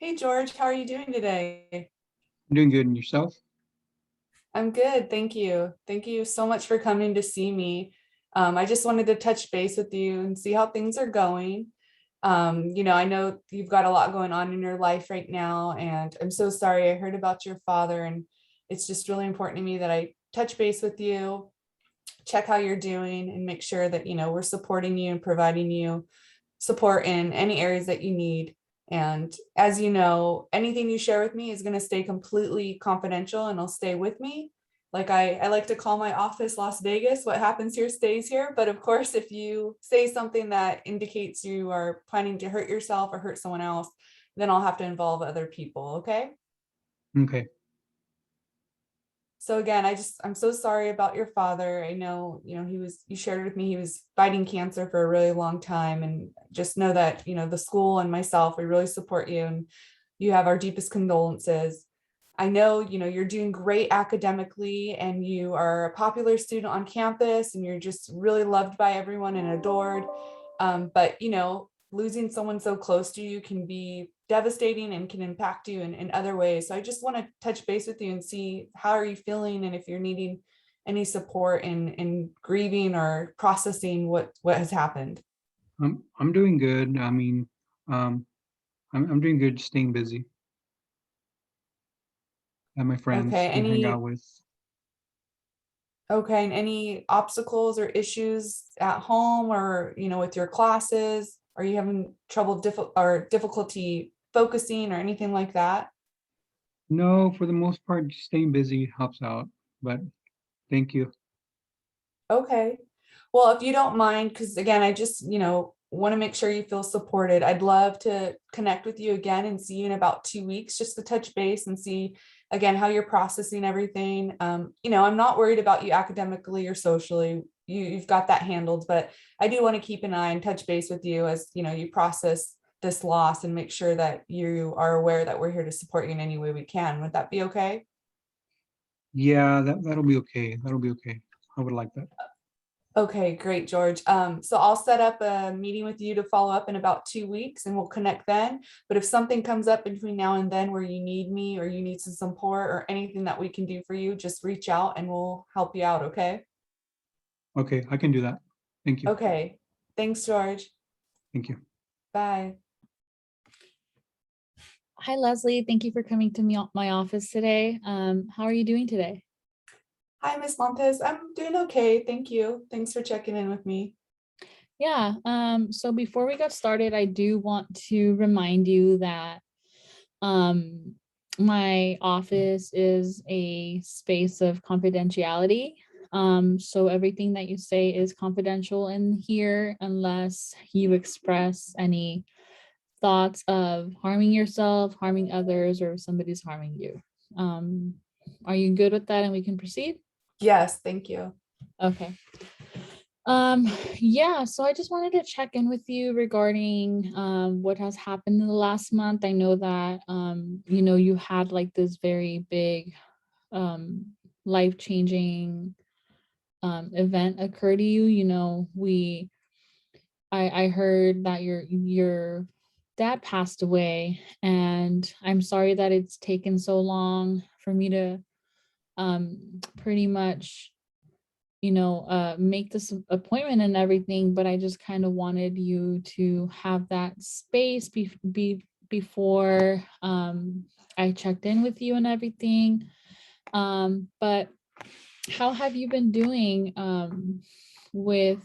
Hey George, how are you doing today? I'm doing good. And yourself? I'm good, thank you. Thank you so much for coming to see me. I just wanted to touch base with you and see how things are going. I know you've got a lot going on in your life right now, and I'm so sorry I heard about your father, and it's just really important to me that I touch base with you, check how you're doing, and make sure that, we're supporting you and providing you support in any areas that you need. And as you know, anything you share with me is going to stay completely confidential and it'll stay with me. Like I like to call my office Las Vegas. What happens here stays here. But of course, if you say something that indicates you are planning to hurt yourself or hurt someone else, then I'll have to involve other people. Okay. Okay. So again, I'm so sorry about your father. I know, you shared with me he was fighting cancer for a really long time, and just know that, the school and myself, we really support you, and you have our deepest condolences. I know, you're doing great academically and you are a popular student on campus and you're just really loved by everyone and adored. But losing someone so close to you can be devastating and can impact you in other ways. So I just want to touch base with you and see how are you feeling and if you're needing any support in grieving or processing what has happened. I'm doing good. Um, I'm doing good, staying busy. I have my friends Okay. to hang out Any with. okay, and any obstacles or issues at home or with your classes? Are you having trouble or difficulty focusing or anything like that? No, for the most part, just staying busy helps out. But thank you. Okay. Well, if you don't mind, because again, I just, want to make sure you feel supported. I'd love to connect with you again and see you in about 2 weeks just to touch base and see again how you're processing everything. I'm not worried about you academically or socially. You've got that handled, but I do want to keep an eye and touch base with you as you process this loss and make sure that you are aware that we're here to support you in any way we can. Would that be okay? Yeah, that'll be okay. That'll be okay. I would like that. Okay, great, George. So I'll set up a meeting with you to follow up in about 2 weeks and we'll connect then. But if something comes up between now and then where you need me or you need some support or anything that we can do for you, just reach out and we'll help you out, okay? Okay, I can do that. Thank you. Okay. Thanks, George. Thank you. Bye. Hi, Leslie. Thank you for coming to my office today. How are you doing today? Hi, Miss Montes. I'm doing okay. Thank you. Thanks for checking in with me. Yeah, so before we get started, I do want to remind you that um, my office is a space of confidentiality. So everything that you say is confidential in here unless you express any thoughts of harming yourself, harming others, or if somebody's harming you. Um, are you good with that and we can proceed? Yes, thank you. Okay. Um, yeah, so I just wanted to check in with you regarding what has happened in the last month. I know that you had like this very big um life-changing event occur to you. I heard that your dad passed away, and I'm sorry that it's taken so long for me to pretty much make this appointment and everything, but I just kind of wanted you to have that space before I checked in with you and everything. But how have you been doing with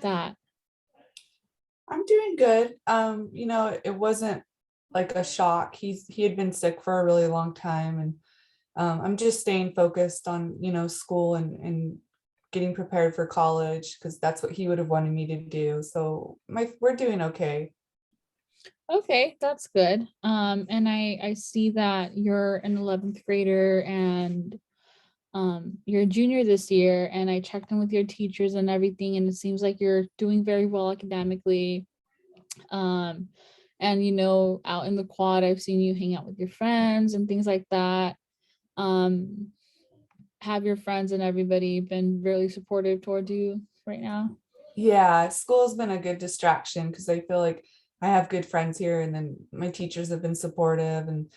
that? I'm doing good. It wasn't like a shock. He had been sick for a really long time, and I'm just staying focused on school and getting prepared for college because that's what he would have wanted me to do. So we're doing okay. Okay, that's good. And I see that you're an 11th grader and you're a junior this year, and I checked in with your teachers and everything, and it seems like you're doing very well academically. Um, and out in the quad, I've seen you hang out with your friends and things like that. Um, have your friends and everybody been really supportive towards you right now? Yeah, school's been a good distraction because I feel like I have good friends here, and then my teachers have been supportive, and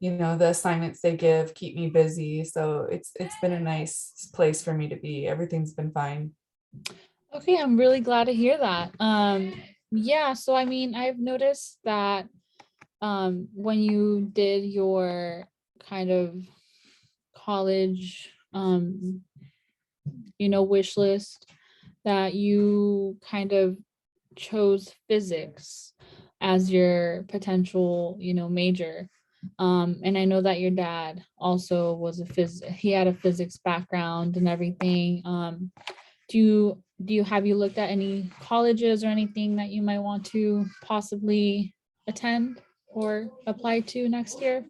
the assignments they give keep me busy. So it's been a nice place for me to be. Everything's been fine. Okay, I'm really glad to hear that. Yeah, so I mean, I've noticed that when you did your kind of college wish list, that you kind of chose physics as your potential, major. And I know that your dad also was he had a physics background and everything. Have you looked at any colleges or anything that you might want to possibly attend or apply to next year?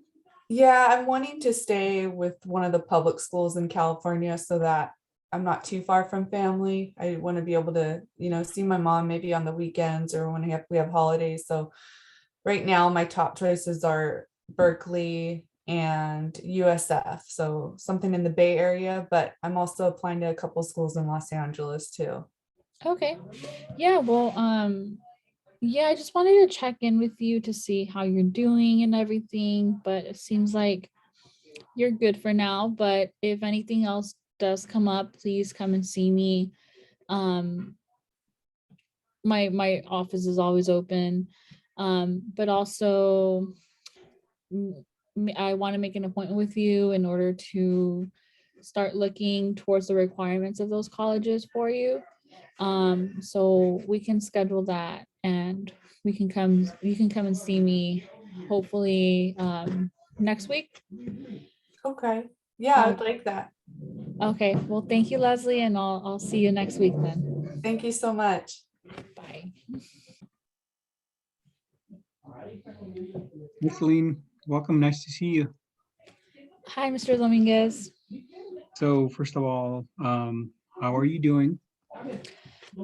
Yeah, I'm wanting to stay with one of the public schools in California so that I'm not too far from family. I want to be able to, see my mom maybe on the weekends or when we have holidays. So right now my top choices are Berkeley and USF. So something in the Bay Area, but I'm also applying to a couple schools in Los Angeles too. Okay. Yeah, well, yeah, I just wanted to check in with you to see how you're doing and everything, but it seems like you're good for now. But if anything else does come up, please come and see me. Um, my office is always open. But also I want to make an appointment with you in order to start looking towards the requirements of those colleges for you. So we can schedule that and you can come and see me hopefully next week. Okay. Yeah, Um, I'd like that. okay, well, thank you, Leslie, and I'll see you next week then. Thank you so much. Bye. Hey, Celine, welcome. Nice to see you. Hi, Mr. Dominguez. So first of all, how are you doing?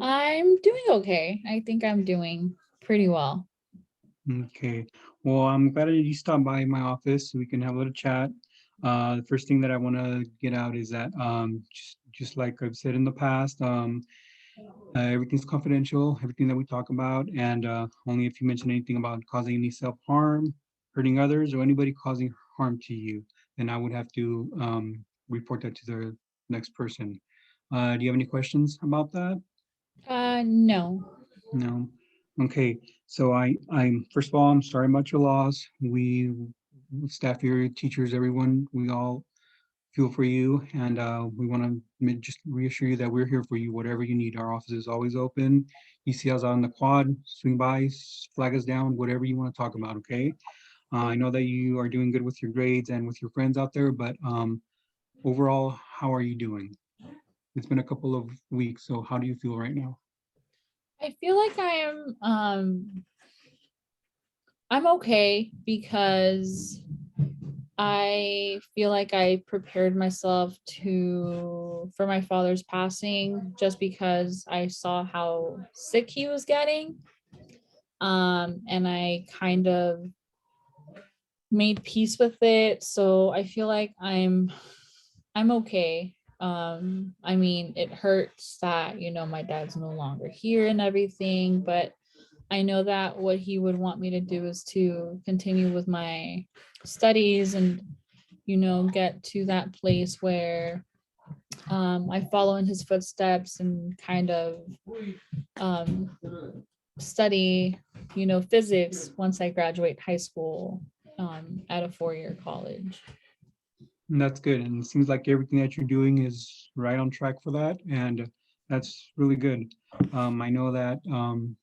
I'm doing okay. I think I'm doing pretty well. Okay. Well, I'm glad that you stopped by my office so we can have a little chat. The first thing that I want to get out is that just like I've said in the past, everything's confidential, everything that we talk about, and only if you mention anything about causing any self-harm, hurting others, or anybody causing harm to you, then I would have to report that to the next person. Do you have any questions about that? No. No. Okay. So I'm first of all, I'm sorry about your loss. We staff here, teachers, everyone, we all feel for you, and we want to just reassure you that we're here for you, whatever you need. Our office is always open. You see us on the quad, swing by, flag us down, whatever you want to talk about. Okay. I know that you are doing good with your grades and with your friends out there, but overall, how are you doing? It's been a couple of weeks, so how do you feel right now? I feel like I'm okay because I feel like I prepared myself for my father's passing just because I saw how sick he was getting. And I kind of made peace with it. So I feel like I'm okay. I mean, it hurts that, my dad's no longer here and everything, but I know that what he would want me to do is to continue with my studies and, get to that place where I follow in his footsteps and kind of um, study, physics once I graduate high school at a four-year college. And that's good. And it seems like everything that you're doing is right on track for that. And that's really good. I know that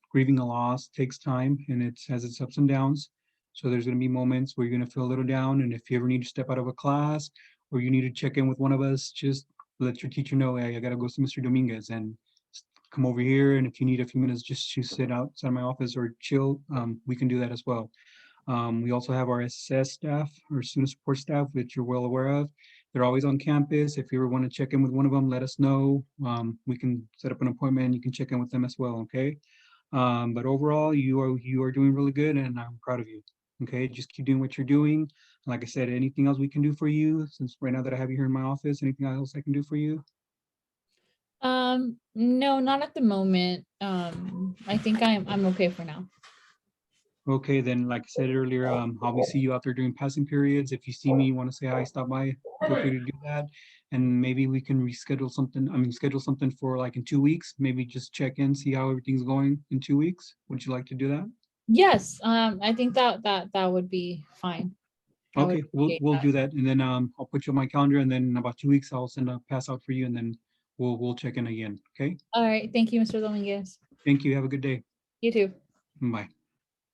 grieving a loss takes time and it has its ups and downs. So there's going to be moments where you're going to feel a little down. And if you ever need to step out of a class or you need to check in with one of us, just let your teacher know, hey, I got to go see Mr. Dominguez and come over here. And if you need a few minutes just to sit outside my office or chill, we can do that as well. We also have our SSS staff, our student support staff, which you're well aware of. They're always on campus. If you ever want to check in with one of them, let us know. We can set up an appointment. You can check in with them as well. Okay. But overall, you are doing really good, and I'm proud of you. Okay, just keep doing what you're doing. Like I said, anything else we can do for you? Since right now that I have you here in my office, anything else I can do for you? No, not at the moment. I think I'm okay for now. Okay, then, like I said earlier, I'll be see you out there during passing periods. If you see me, want to say hi, stop by, feel free to do that. And maybe we can reschedule something, schedule something for like in 2 weeks, maybe just check in, see how everything's going in 2 weeks. Would you like to do that? Yes, I think that would be fine. I would Okay, we'll appreciate we'll that. do that, and then I'll put you on my calendar, and then in about 2 weeks I'll send a pass out for you, and then we'll check in again. Okay, All right, thank you, Mr. Dominguez. thank you. Have a good day. You too. Bye.